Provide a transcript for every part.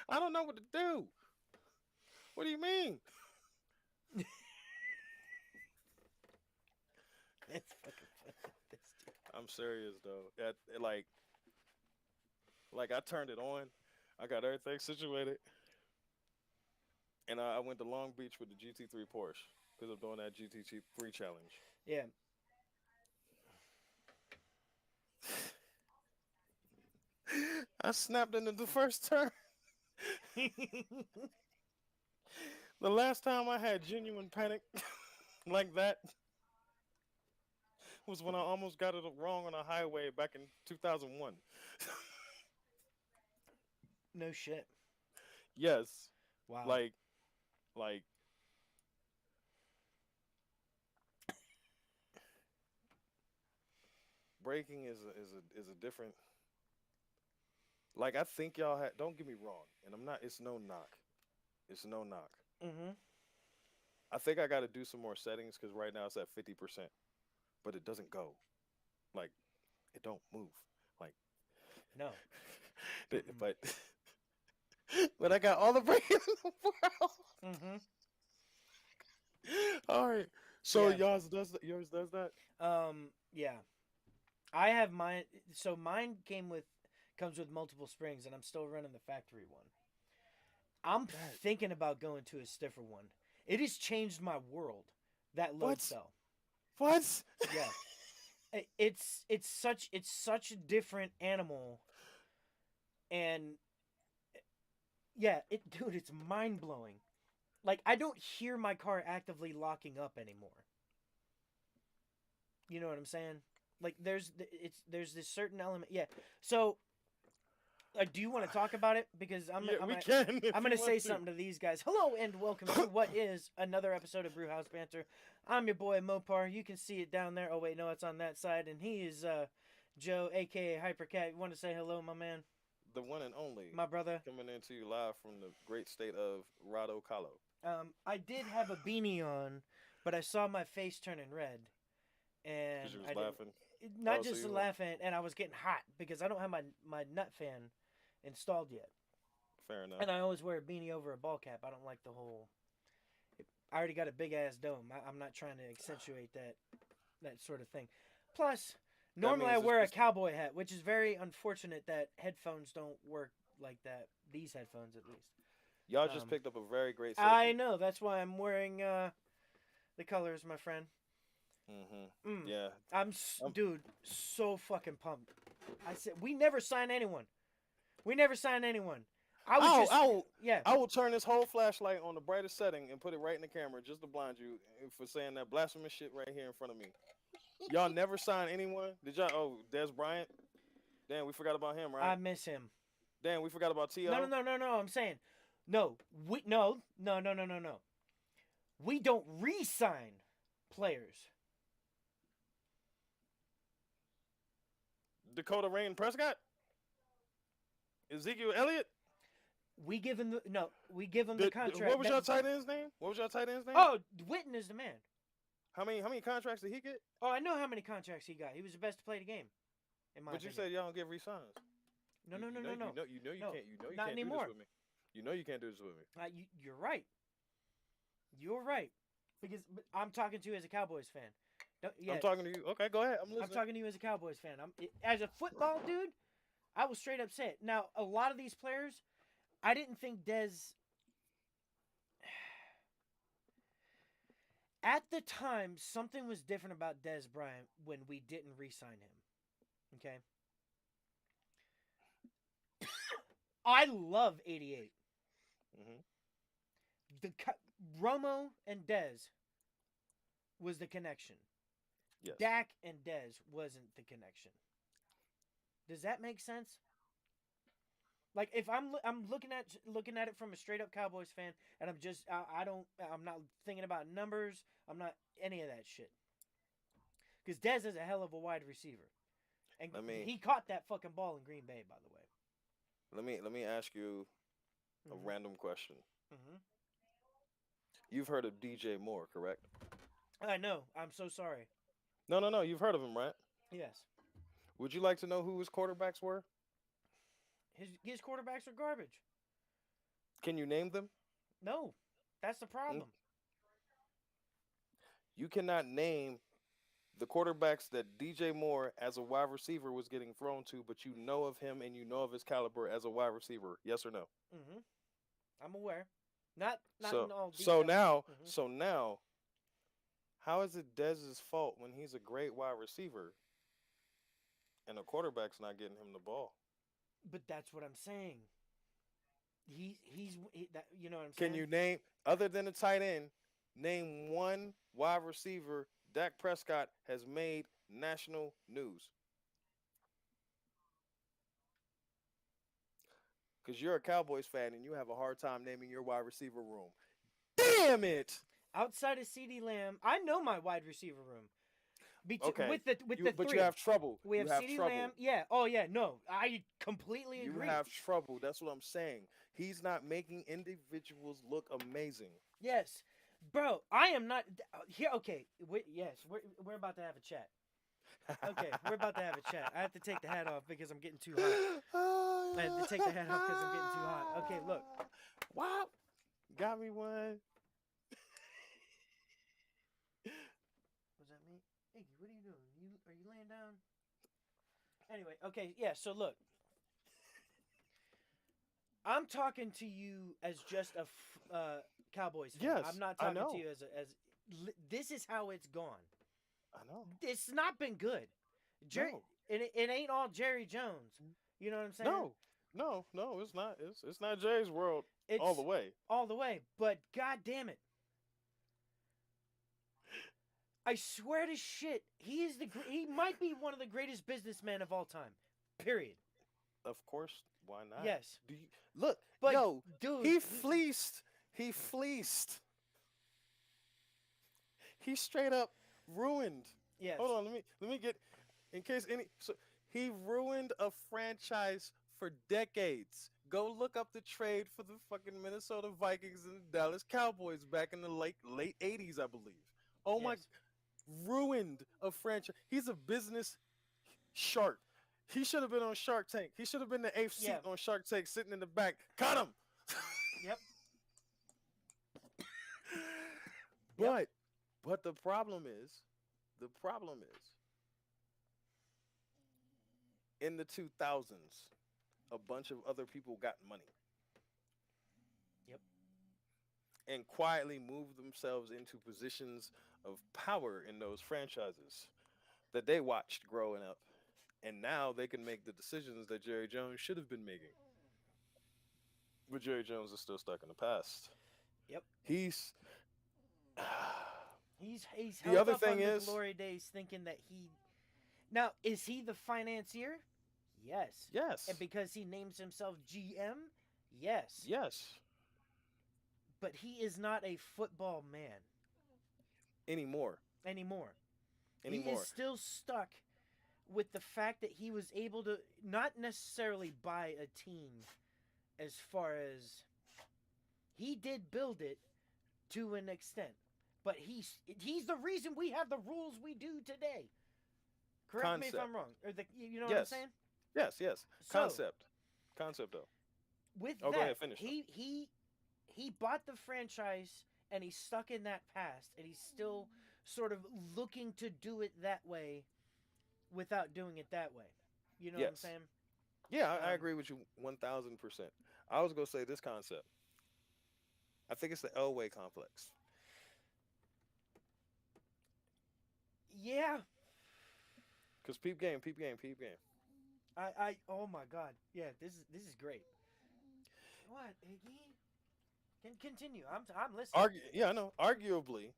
I don't know what to do. What do you mean? It's fucking funny. This dude. I'm serious though. Like I turned it on. I got everything situated, and I went to Long Beach with the GT3 Porsche because I'm doing that GT3 challenge. Yeah. I snapped into the first turn. The last time I had genuine panic like that was when I almost got it wrong on a highway back in 2001. No shit. Yes, Wow. like like braking is a different. Like I think y'all had. Don't get me wrong, and I'm not. It's no knock. It's no knock. Mm-hmm. I think I got to do some more settings because right now it's at 50%, but it doesn't go. Like it don't move. Like, No. Mm-mm. but but I got all the braking in the world. Mm-hmm. All right. So Yeah. yours does that. Yeah. I have mine. So mine comes with multiple springs, and I'm still running the factory one. I'm That thinking about going to a stiffer one. It has changed my world. That load what? cell. What? Yeah. It's such a different animal, and yeah, dude, it's mind blowing. Like I don't hear my car actively locking up anymore. You know what I'm saying? Like there's this certain element. Yeah. So do you want to talk about it? Because Yeah, we can I'm if gonna you say want to. something to these guys. Hello and welcome to what is another episode of Brew House Banter. I'm your boy Mopar. You can see it down there. Oh wait, no, it's on that side, and he is Joe, aka Hypercat. You want to say hello, my man, The one and only my brother? coming into you live from the great state of Rado Calo. I did have a beanie on, but I saw my face turning red, Because you and was I didn't. laughing. Not Oh, so just you want laughing, and I was getting hot because I don't have my nut fan installed yet. fair enough. And I always wear a beanie over a ball cap. I don't like the whole. I already got a big ass dome. I'm not trying to accentuate that sort of thing. Plus, That normally I means wear a cowboy hat, which is very unfortunate that headphones don't work like that. These headphones, at least. y'all just Um, picked up a very great I safety. know that's why I'm wearing the colors, my friend. Mm-hmm. Mm. Yeah. Um, Dude, so fucking pumped. I said we never sign anyone. We never sign anyone. I was I'll, just I'll, yeah. I will turn this whole flashlight on the brightest setting and put it right in the camera just to blind you for saying that blasphemous shit right here in front of me. Y'all never sign anyone? Did y'all? Oh, Des Bryant. Damn, we forgot about him, I right? miss him. Damn, we forgot about No, no, To. no, no, no. I'm saying, no, we no, no, no, no, no, no. We don't re-sign players. Dakota Rain Prescott, Ezekiel Elliott. We give him the no. We give him the What contract. was your tight end's name? What was your tight end's name? Oh, Witten is the man. How many contracts did he get? Oh, I know how many contracts he got. He was the best to play the game, in my But you opinion. said y'all don't give resigns. No, You no, you no, know no, you no, know you know you no, can't you not can't do this anymore. with me. You know you can't do this with me. You're right. You're right. Because I'm talking to you as a Cowboys fan. I'm Yeah, talking to you. Okay, go ahead. I'm I'm listening. talking to you as a Cowboys fan. As a football dude. I was straight upset. Now, a lot of these players, I didn't think Dez. At the time, something was different about Dez Bryant when we didn't re-sign him. Okay, I love '88. Hmm. The Romo and Dez was the connection. Yes. Dak and Dez wasn't the connection. Does that make sense? Like if I'm looking at it from a straight up Cowboys fan, and I'm not thinking about numbers. I'm not any of that shit. Because Dez is a hell of a wide receiver, and Let me he caught that fucking ball in Green Bay, by the way. let me ask you a Mm-hmm. random question. Mm-hmm. You've heard of DJ Moore, correct? I know. I'm so sorry. No, no, no. You've heard of him, right? Yes, Would you like to know who his quarterbacks were? his quarterbacks are garbage. Can you name them? No, that's the Mm, problem. You cannot name the quarterbacks that DJ Moore as a wide receiver was getting thrown to, but you know of him and you know of his caliber as a wide receiver. Yes or no? Hmm. I'm aware. Not in So all so detail. now Hmm. so now how is it Dez's fault when he's a great wide receiver and a quarterback's not getting him the ball? But that's what I'm saying. That, you know what I'm Can saying? you name, other than the tight end, name one wide receiver Dak Prescott has made national news? Because you're a Cowboys fan and you have a hard time naming your wide receiver room. Damn it! Outside of CD Lamb, I know my wide receiver room. Okay, With you the but you three, have trouble. we You have have CD Lamb. trouble. Yeah. Oh yeah. No, I completely You agree. have trouble. That's what I'm saying. He's not making individuals look amazing. Yes, bro. I am not here. Okay. Yes, we're about to have a chat. Okay, we're about to have a chat. I have to take the hat off because I'm getting too hot. I have to take the hat off because I'm getting too hot. Okay, look. Wow, got me one. Was that me? Hey, what are you doing? Are you laying down? Anyway, okay, yeah. So look, I'm talking to you as just a Cowboys fan. I'm Yes, not I talking to know. you as this is how it's gone. I know. It's not been good. Jerry, No, it ain't all Jerry Jones. You know what I'm saying? no, no. It's not. It's not Jay's world all the It's way. all the way. But god damn it, I swear to shit, he might be one of the greatest businessmen of all time. Period. Of course, why not? Yes, Do you look, but yo? dude, He fleeced. He fleeced. He straight up ruined. Hold yes, on, let me get, in case any. So he ruined a franchise for decades. Go look up the trade for the fucking Minnesota Vikings and the Dallas Cowboys back in the late '80s, I believe. Oh my, yes, ruined a franchise. He's a business shark. He should have been on Shark Tank. He should have been the eighth yeah, seat on Shark Tank, sitting in the back. Cut him. yep, yep, but but the problem is in the 2000s, a bunch of other people got money yep, and quietly moved themselves into positions of power in those franchises that they watched growing up. And now they can make the decisions that Jerry Jones should have been making. But Jerry Jones is still stuck in the past. yep. He's He's the held other up thing on the is, glory days, thinking that he now is he the financier? Yes, and yes, because he names himself GM, yes, yes, but he is not a football man anymore, anymore. He is anymore. still stuck with the fact that he was able to not necessarily buy a team as far as he did build it to an extent, but he's the reason we have the rules we do today. Correct me if I'm Concept, wrong. Or you know what I'm yes, saying? yes. So Concept though. with Oh, go that, ahead, finish though. he bought the franchise and he's stuck in that past and he's still sort of looking to do it that way without doing it that way. You know what I'm Yes, saying? yeah, I Um, agree with you 1,000%. I was gonna say this concept. I think it's the Elway complex. yeah, Cause peep game, peep game, peep game. oh my god, yeah, this is great. What, Iggy? Can continue. I'm listening. Yeah, I know. Arguably,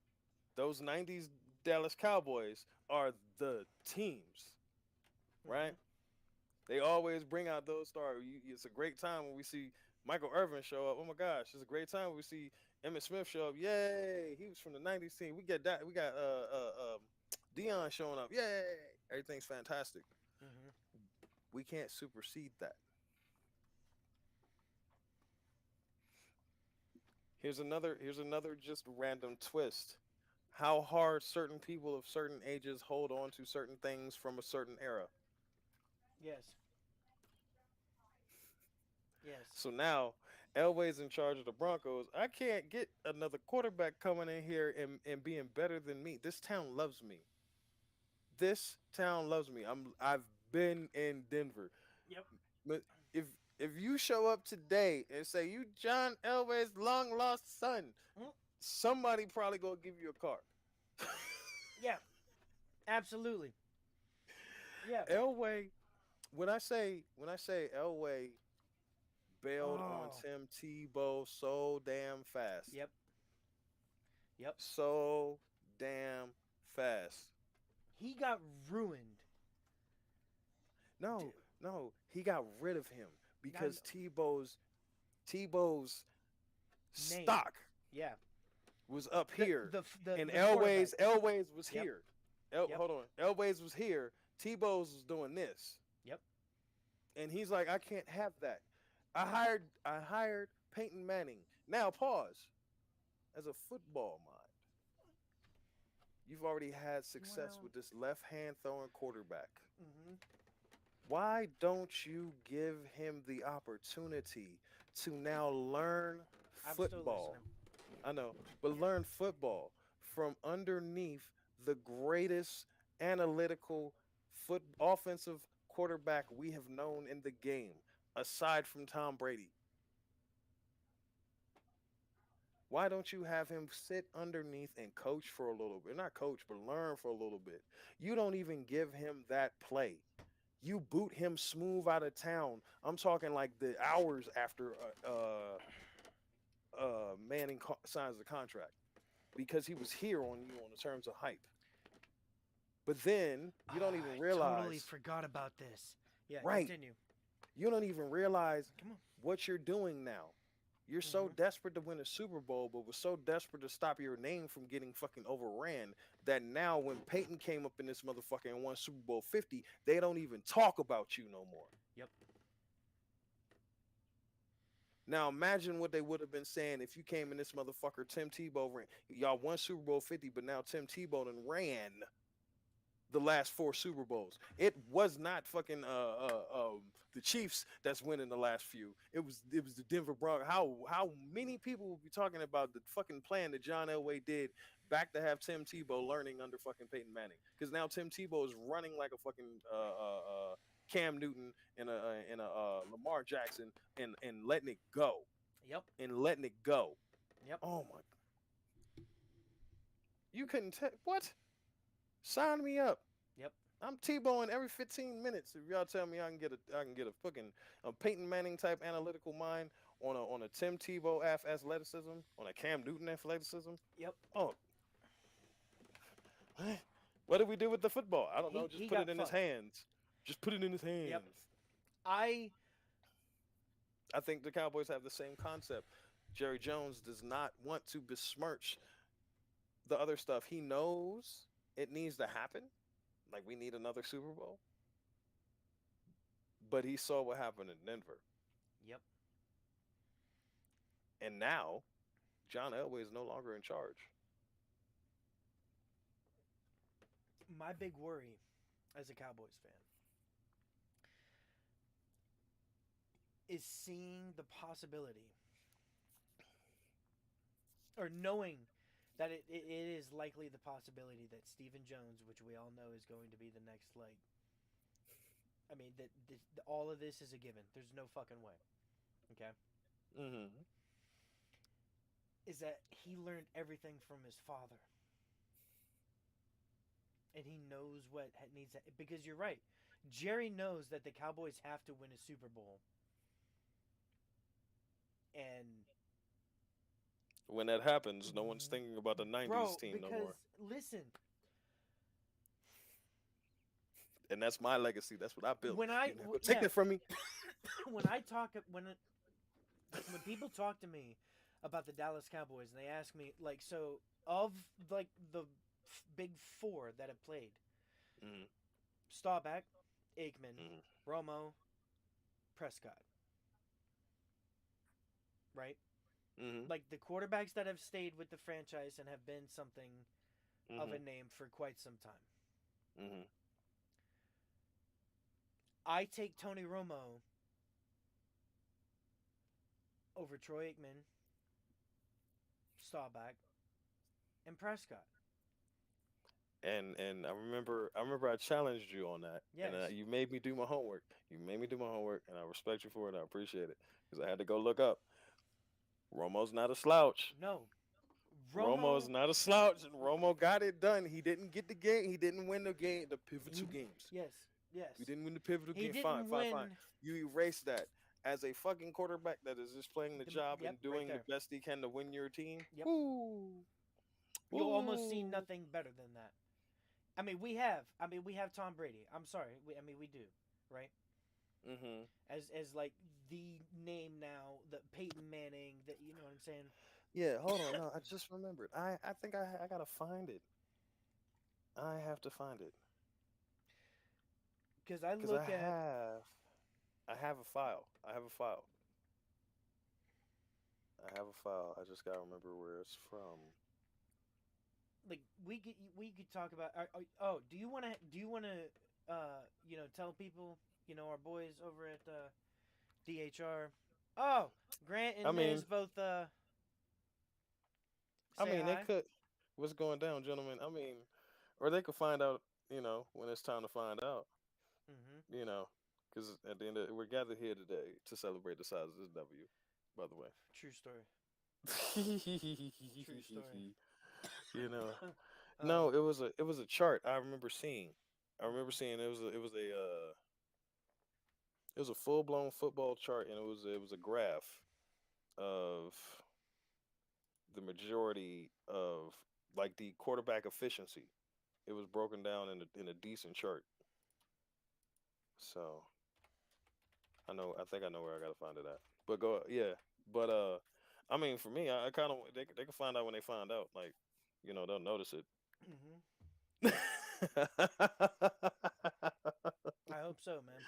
those '90s Dallas Cowboys are the teams, Mm-hmm. right? They always bring out those stars. It's a great time when we see Michael Irvin show up. Oh my gosh, it's a great time when we see Emmett Smith show up. Yay! He was from the '90s team. We get that. We got Dion showing up. Yay! Everything's fantastic. Mm-hmm. We can't supersede that. Here's another just random twist. How hard certain people of certain ages hold on to certain things from a certain era. Yes. Yes. So now, Elway's in charge of the Broncos. I can't get another quarterback coming in here and being better than me. This town loves me. This town loves me. I've been in Denver. Yep. But if you show up today and say you John Elway's long lost son, Mm, somebody probably gonna give you a car. yeah. Absolutely. Yeah. Elway, when I say Elway bailed on Oh. Tim Tebow so damn fast. Yep. Yep. So damn fast. He got ruined. No, D- no, he got rid of him I because know. Tebow's Name. stock Yeah. was up The here, the the and the quarterback. Elway's was Yep. here. Yep. Hold on, Elway's was here. Tebow's was doing this, Yep. and he's like, I can't have that. I hired Peyton Manning. Now pause. As a football mind, you've already had success Well. with this left hand throwing quarterback. Hmm. Why don't you give him the opportunity to now learn I'm still football? listening. I know, but learn football from underneath the greatest analytical foot offensive quarterback we have known in the game, aside from Tom Brady. Why don't you have him sit underneath and coach for a little bit? Not coach, but learn for a little bit. You don't even give him that play. You boot him smooth out of town. I'm talking like the hours after Manning signs the contract because he was here on you on the terms of hype. But then you don't even I totally realize, forgot about this. Yeah. right? Continue. You don't even realize Come on. what you're doing now. You're so Hmm. desperate to win a Super Bowl, but was so desperate to stop your name from getting fucking overran that now when Peyton came up in this motherfucker and won Super Bowl 50, they don't even talk about you no more. Yep. Now imagine what they would have been saying if you came in this motherfucker, Tim Tebow ran. Y'all won Super Bowl 50, but now Tim Tebow done ran the last four Super Bowls. It was not fucking the Chiefs that's winning the last few. It was the Denver Broncos. How many people will be talking about the fucking plan that John Elway did back to have Tim Tebow learning under fucking Peyton Manning? Because now Tim Tebow is running like a fucking Cam Newton and a Lamar Jackson and letting it go Yep. and letting it go. Yep. Oh my! You couldn't tell what? Sign me up. Yep. I'm T-bowing every 15 minutes. If y'all tell me I can get a fucking a Peyton Manning type analytical mind on a Tim Tebow athleticism, on a Cam Newton athleticism. Yep. Oh, what do we do with the football? I don't know. Just He put it got in his fucked. hands. Just put it in his Yep. hands. I I think the Cowboys have the same concept. Jerry Jones does not want to besmirch the other stuff. He knows it needs to happen. Like we need another Super Bowl. But he saw what happened in Denver. Yep. And now John Elway is no longer in charge. My big worry as a Cowboys fan is seeing the possibility or knowing that it is likely the possibility that Stephen Jones, which we all know is going to be the next I mean that all of this is a given. There's no fucking way. Okay, Mm-hmm. is that he learned everything from his father, and he knows what needs to, because you're right. Jerry knows that the Cowboys have to win a Super Bowl, and When that happens, no one's thinking about the '90s bro, team no because more, listen, and that's my legacy. That's what I built. when I You're not gonna take yeah, that from me. when I talk when people talk to me about the Dallas Cowboys and they ask me like, so of like the big four that have played, Mm-hmm. Staubach, Aikman, Mm-hmm. Romo, Prescott, right? Mm-hmm. Like the quarterbacks that have stayed with the franchise and have been something of Mm-hmm. a name for quite some time. Mm-hmm. I take Tony Romo over Troy Aikman, Staubach, and Prescott. And I remember I challenged you on that, and Yes. you made me do my homework. You made me do my homework, and I respect you for it. I appreciate it because I had to go look up. Romo's not a slouch. No. Romo's Romo. not a slouch, and Romo got it done. He didn't get the game. He didn't win the game, the pivotal He. games. Yes. Yes. We didn't win the pivotal He game. Fine, didn't fine, fine. win. You erase that. As a fucking quarterback that is just playing the job Yep. and Right doing the there. best he can to win your team. Yep. Woo, You'll almost see woo. nothing better than that. I mean, we have. I mean, we have Tom Brady. I'm sorry. I mean, we do. Right. Mm-hmm. As like the name now, the Peyton Manning. That you know what I'm saying. Yeah, hold on. No, I just remembered. I think I gotta find it. I have to find it Because I because look at I have a file. I have a file. I have a file. I just gotta remember where it's from. like we could talk about. Oh, do you want to tell people our boys over at DHR. Oh, Grant I and Niz mean, both I say mean, they hi. could. What's going down, gentlemen? I mean, or they could find out. When it's time to find out. Mm-hmm. You know, because at the end of we're gathered here today to celebrate the size of this W. By the way. True story. True story. you know, um. no, it was a chart I remember seeing. I remember Mhm. seeing it was a full blown football chart, and it was a graph of the majority of like the quarterback efficiency. It was broken down in a decent chart. So I think I know where I gotta find it at. But go, yeah. But I mean, for me, I kind of they can find out when they find out. Like, they'll notice it. Mhm. I hope so, man.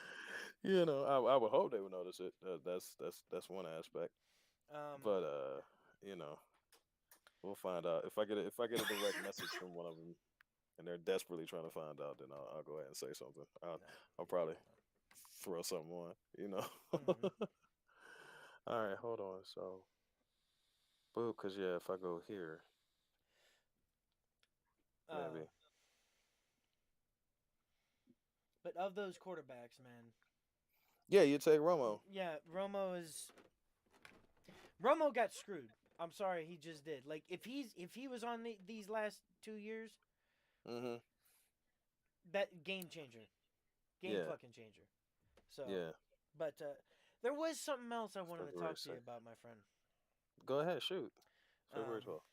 I would hope they would notice it. That's one aspect. Um. But we'll find out. If I get a direct message from one of them and they're desperately trying to find out, then I'll go ahead and say something. No. I'll probably throw something on. Mhm. All right, hold on. So, boo, cause yeah, if I go here, Uh. maybe. But of those quarterbacks, man, Yeah, you take Romo. yeah, Romo got screwed. I'm sorry, he just did. Like if he was on these last 2 years, Mhm. that game changer, game Yeah. fucking changer. So, Yeah. but there was something else I wanted to February talk to you 2nd. about, my friend. Go ahead, shoot. February Um, 12th.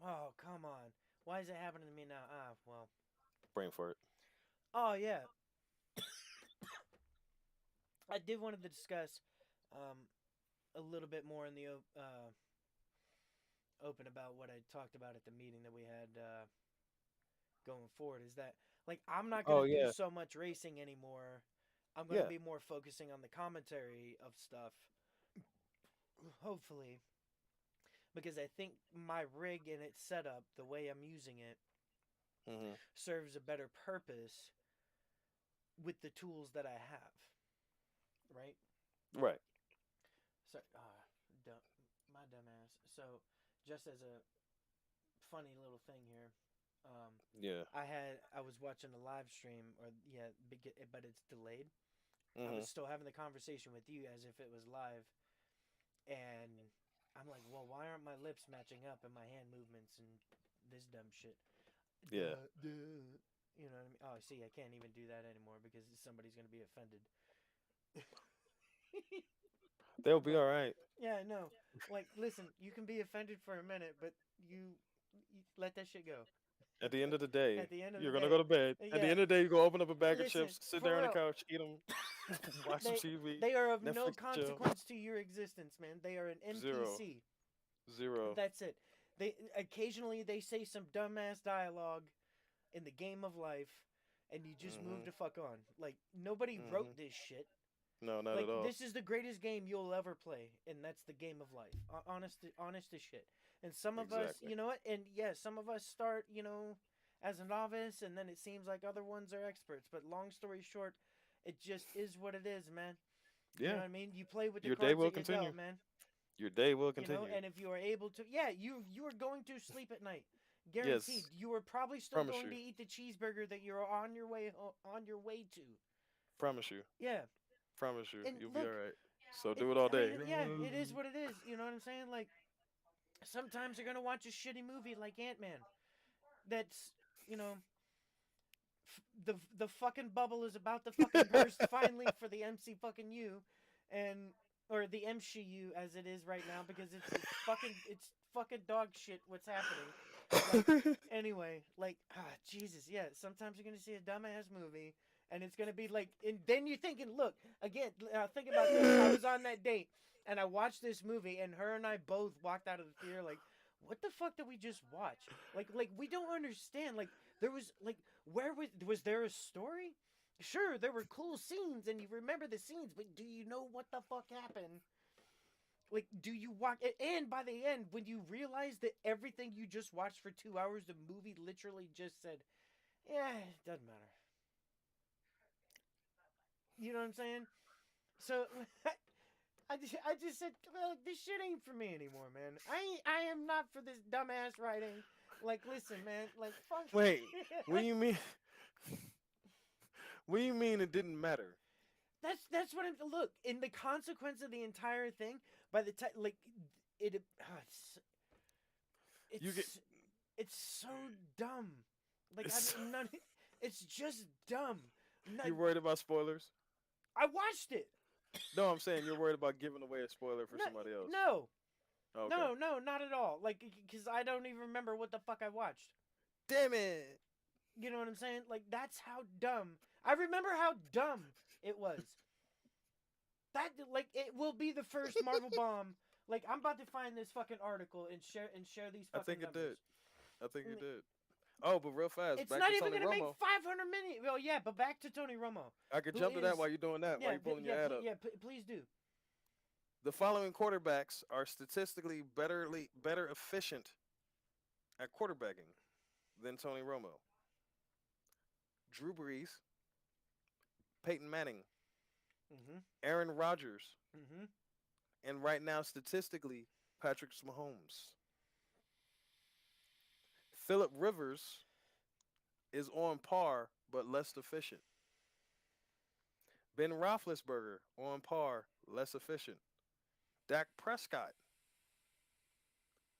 oh come on, why is it happening to me now? Ah, well, Brain fart. oh yeah, I did wanted to discuss um a little bit more in the open about what I talked about at the meeting that we had going forward. Is that like I'm not gonna Oh do yeah. so much racing anymore. I'm gonna Yeah. be more focusing on the commentary of stuff. Hopefully, because I think my rig and its setup, the way I'm using it, Mhm. serves a better purpose with the tools that I have. Right? Right. So, dumb, my dumbass. So, just as a funny little thing here, Yeah. I was watching a live stream, or yeah, but it's delayed. I was Mhm. still having the conversation with you as if it was live, and I'm like, well, why aren't my lips matching up and my hand movements and this dumb shit? Yeah. Duh. You know what I mean? Oh, see, I can't even do that anymore because somebody's gonna be offended. They'll be But all right. yeah, no, like, listen, you can be offended for a minute, but you let that shit go. At the end of the day, At the end of the you're gonna go day, to bed. At the yeah, end of the day, you go open up a bag of listen, chips, sit for there on the real, couch, eat them, watch some they TV, they are of no Netflix and chill. consequence to your existence, man. They are an Zero. NPC. Zero. That's it. They occasionally they say some dumbass dialogue in the game of life, and you just move Mhm. to fuck on. Like nobody wrote Mhm. this shit. No, not Like at all. this is the greatest game you'll ever play, and that's the game of life. Honest as shit. And some of us, Exactly. and yeah, some of us start, as a novice, and then it seems like other ones are experts. But long story short, it just is what it is, man. You know Yeah. what I mean? You play with the Your day cards will that you dealt, continue. man. Your day will You know, continue. and if you are able to, yeah, you are going to sleep at night, guaranteed. Yes. You are probably still Promise going you. to eat the cheeseburger that you're on your way on your way to. Promise you. Yeah, Promise you. and You'll be look, all right. So do it all I mean, day. yeah, it is what it is. You know what I'm saying? Like sometimes you're gonna watch a shitty movie like Ant Man. That's you know the fucking bubble is about to fucking burst finally for the MC fucking U, and or the MCU as it is right now because it's fucking dog shit what's happening. Like anyway, like Jesus, yeah. Sometimes you're gonna see a dumbass movie, and it's gonna be like, and then you're thinking, look again, think about this. I was on that date, and I watched this movie, and her and I both walked out of the theater like, what the fuck did we just watch? Like we don't understand. Like there was like where was there a story? Sure, there were cool scenes, and you remember the scenes, but do you know what the fuck happened? Like, do you walk? And by the end, when you realize that everything you just watched for 2 hours, the movie literally just said, "Yeah, it doesn't matter." You know what I'm saying? So I just said, well, this shit ain't for me anymore, man. I am not for this dumbass writing. Like, listen, man. Like, fuck. Wait. What do you mean? What do you mean it didn't matter? That's what I'm. Look, in the consequence of the entire thing, by the time like it, You get. it's it's so dumb. Like It's, I'm none. It's just dumb. you're worried about spoilers? I watched it. No, I'm saying you're worried about giving away a spoiler for No, somebody else. no, Okay. no, not at all. Like, because I don't even remember what the fuck I watched. Damn it. You know what I'm saying? Like, that's how dumb. I remember how dumb it was. That like it will be the first Marvel bomb. Like, I'm about to find this fucking article and share these I fucking think it numbers. did. I think it did. Oh, but real fast, It's back not to even Tony gonna make Romo. 500 minutes. Well, yeah, but back to Tony Romo, I could who jump to that is while you're doing that, while yeah, you're pulling yeah, your ad up. yeah. Please do. The following quarterbacks are statistically better efficient at quarterbacking than Tony Romo. Drew Brees, Peyton Manning, Mhm. Aaron Rodgers, Mhm. and right now statistically Patrick Mahomes. Philip Rivers is on par but less efficient. Ben Roethlisberger on par, less efficient. Dak Prescott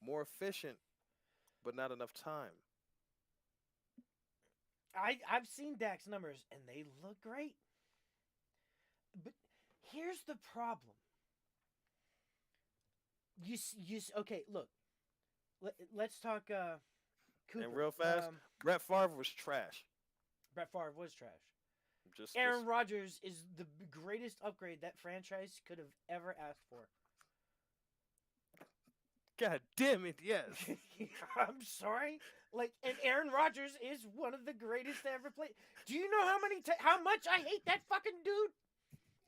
more efficient but not enough time. I've seen Dak's numbers and they look great, but here's the problem. Okay. Look, let's talk And Cooper. real fast, Brett Favre was trash. Brett Favre was trash. Just Aaron Rodgers is the greatest upgrade that franchise could have ever asked for. God damn it, yes. I'm sorry. Like, and Aaron Rodgers is one of the greatest to ever play. Do you know how much I hate that fucking dude?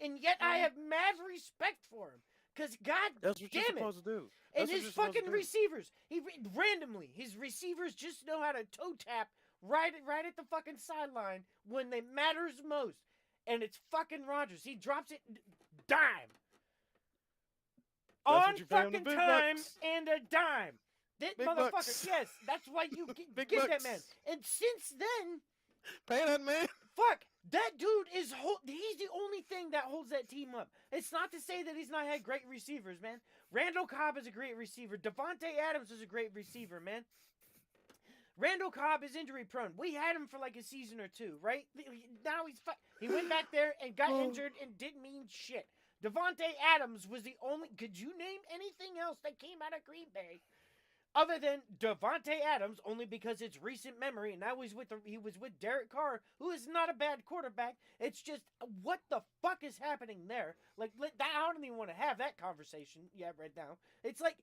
And yet I have mad respect for him. Cause God That's what you're damn it. supposed to do. And That's what his you're supposed to fucking do. receivers, randomly, his receivers just know how to toe tap right at the fucking sideline when they matters most. And it's fucking Rodgers. He drops it dime. That's On what you pay him the fucking big time bucks. and a dime. That Big motherfucker. bucks. Yes, that's why you Big get that bucks. man. And since then, Pay that man. fuck, that dude he's the only thing that holds that team up. It's not to say that he's not had great receivers, man. Randall Cobb is a great receiver. Devontae Adams is a great receiver, man. Randall Cobb is injury prone. We had him for like a season or two, right? Now he went back there and got injured and didn't mean shit. Devontae Adams was the only. Could you name anything else that came out of Green Bay other than Devontae Adams? Only because it's recent memory, and now he was with Derek Carr, who is not a bad quarterback. It's just what the fuck is happening there? Like that, I don't even want to have that conversation yet right now. It's like,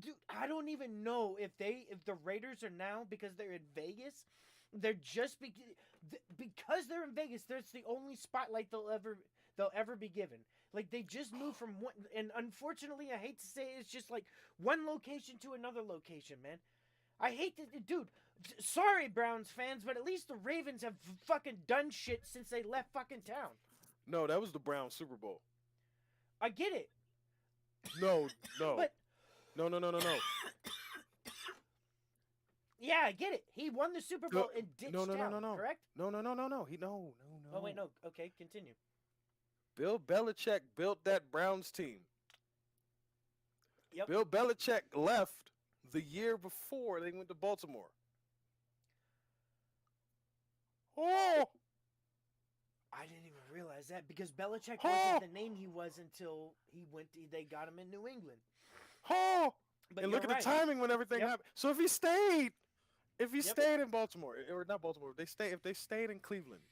dude, I don't even know if the Raiders are now because they're in Vegas. They're just because they're in Vegas. That's the only spotlight they'll ever be given. Like they just moved from one, and unfortunately, I hate to say it's just like one location to another location, man. I hate to, dude. Sorry, Browns fans, but at least the Ravens have fucking done shit since they left fucking town. No, that was the Browns Super Bowl. I get it, No, no, but no, no, no, no, no. yeah, I get it. He won the Super The- Bowl and no, ditched no, no, no, town, no, correct? no, no, no, no, no. He no, no, Oh wait, no. no. Okay, continue. Bill Belichick built that Browns team. Yep. Bill Belichick left the year before they went to Baltimore. Oh, I didn't even realize that because Belichick wasn't oh, the name he was until he went. They got him in New England. oh. But And you're look at the right. timing when everything Yep. happened. So if he Yep. stayed in Baltimore, or not Baltimore, if they stayed in Cleveland.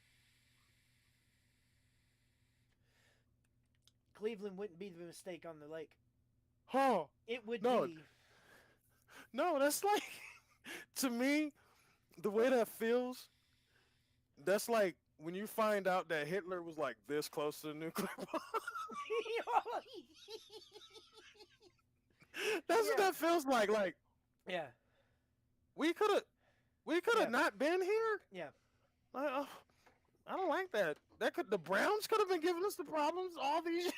Cleveland wouldn't be the mistake on the lake. Oh, It would no, be. no, that's like to me, the way that feels, that's like when you find out that Hitler was like this close to the nuclear bomb. That's what yeah. that feels like. Like Yeah. we could have, we could Yeah. have not been here. Yeah. Like, I don't like that. The Browns could have been giving us the problems all these.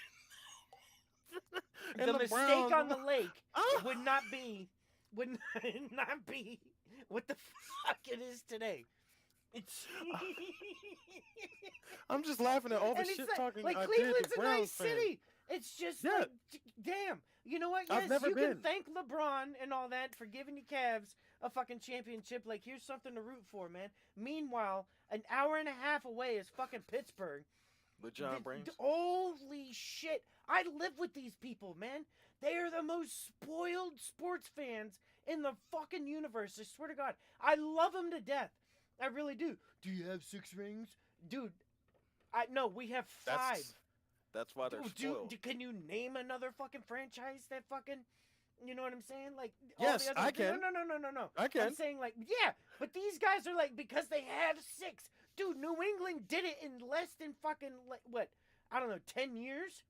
And The the mistake Browns, on the lake oh, would not be not be what the fuck it is today. It's I'm just laughing at all the and it's shit like, talking like I did Cleveland's to a Browns nice fans. city. It's just Yeah. like damn. You know what? I've Yes, never you been. can thank LeBron and all that for giving you Cavs a fucking championship. Like here's something to root for, man. Meanwhile, an hour and a half away is fucking Pittsburgh. With John Brains. Holy shit. I live with these people, man. They are the most spoiled sports fans in the fucking universe. I swear to God. I love them to death. I really do. Do you have 6 rings? Dude, no, we have 5. That's why they're spoiled. Can you name another fucking franchise that fucking... You know what I'm saying? Like, Yes, all the other, I can. No. I can. I'm saying, like, yeah, but these guys are like, because they have 6. Dude, New England did it in less than fucking, like, what? I don't know, 10 years?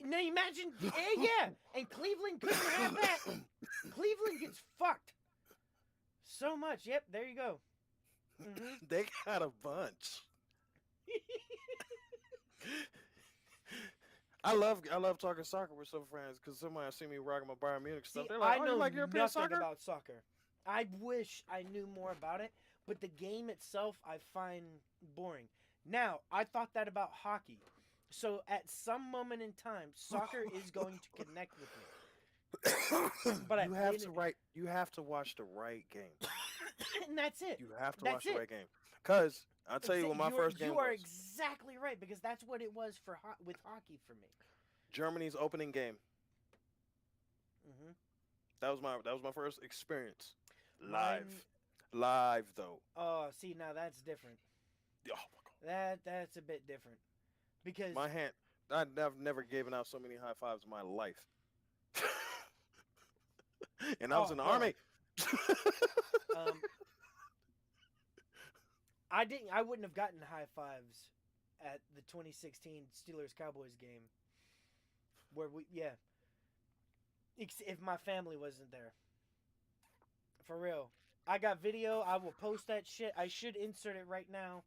Now imagine, yeah, and Cleveland couldn't have that. Cleveland gets fucked so much. Yep, there you go. Mm-hmm. They got a bunch. I love talking soccer with some friends because somebody see me rocking my Bayern Munich stuff. See, They're like, I "Oh, know you like European nothing soccer?" about soccer. I wish I knew more about it, but the game itself I find boring. Now, I thought that about hockey. So at some moment in time, soccer is going to connect with me. But I you have played to it- write. You have to watch the right game. and that's it. You have to That's watch the it. right game. Cause I'll tell you what my first game You are was. exactly right because that's what it was for with hockey for me. Germany's opening game. Mm-hmm. That was my first experience. Mine- Live though. Oh, see now that's different. Oh my God. That's a bit different because My hand. I've never given out so many high fives in my life. And I was in the well, army. I wouldn't have gotten high fives at the 2016 Steelers Cowboys game where if my family wasn't there. For real. I got video. I will post that shit. I should insert it right now.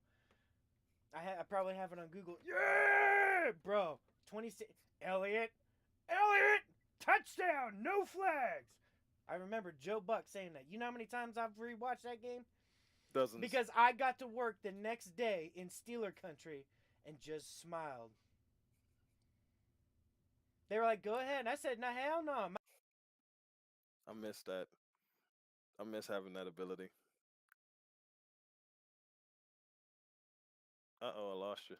I probably have it on Google. Yeah, bro. 26 Elliott, touchdown, no flags. I remember Joe Buck saying that. You know how many times I've rewatched that game? Dozens. Because I got to work the next day in Steeler country and just smiled. They were like, "Go ahead." And I said, "No, hell no." I miss that. I miss having that ability. Uh-oh, I lost you.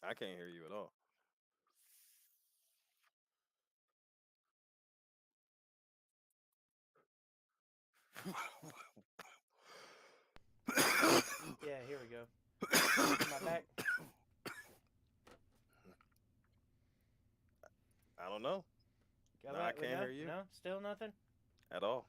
I can't hear you at all. Yeah, here we go. Am I back? I don't know. Got No, back? I can't hear you. No, still nothing. At all.